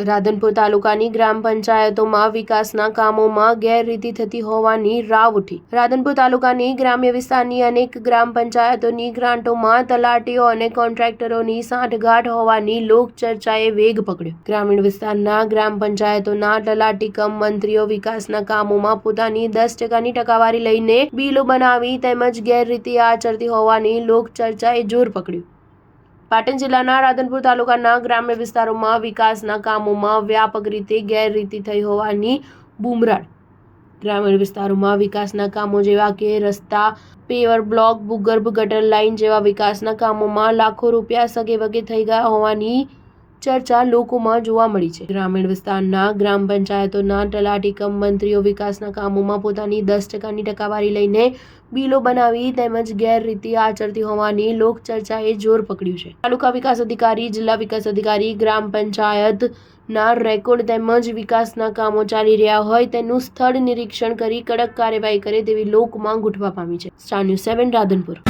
રાધનપુર તાલુકાની ગ્રામ પંચાયતોમાં વિકાસના કામોમાં ગેરરીતિ થતી હોવાની રાવ ઉઠી। રાધનપુર તાલુકાની ગ્રામ્ય વિસ્તારની અનેક ગ્રામ પંચાયતોની ગ્રાન્ટોમાં તલાટીઓ અને કોન્ટ્રાક્ટરોની સાંઠગાંઠ હોવાની લોકચર્ચાએ વેગ પકડ્યો। ગ્રામીણ વિસ્તારના ગ્રામ પંચાયતોના તલાટી કમ મંત્રીઓ વિકાસના કામોમાં પોતાની 10%ની ટકાવારી લઈને બિલો બનાવી તેમજ ગેરરીતિ આચરતી હોવાની લોકચર્ચાએ જોર પકડ્યું। પાટણ જિલ્લાના રાધનપુર તાલુકાના ગ્રામ્ય વિસ્તારોમાં વિકાસના કામોમાં વ્યાપક રીતે ગેરરીતિ થઈ હોવાની બુમરાળ। ગ્રામીણ વિસ્તારોમાં વિકાસના કામો જેવા કે રસ્તા, પેવર બ્લોક, ભૂગર્ભ ગટર લાઇન જેવા વિકાસના કામોમાં લાખો રૂપિયા સગેવગે થઈ ગયા હોવાની ચર્ચા લોકોમાં જોવા મળી છે। ગ્રામીણ વિસ્તારના ગ્રામ પંચાયતોના તલાટી કમ મંત્રીઓ વિકાસના કામોમાં પોતાની 10%ની ટકાવારી લઈને બિલો બનાવી તેમજ ગેરરીતિ આચરતી હોવાની લોકચર્ચાએ જોર પકડ્યું છે। તાલુકા વિકાસ અધિકારી, જિલ્લા વિકાસ અધિકારી ગ્રામ પંચાયતના રેકોર્ડ તેમજ વિકાસના કામો ચાલી રહ્યા હોય તેનું સ્થળ નિરીક્ષણ કરી કડક કાર્યવાહી કરે તેવી લોકમાંગ ઉઠવા પામી છે। Star news 7 Radhanpur.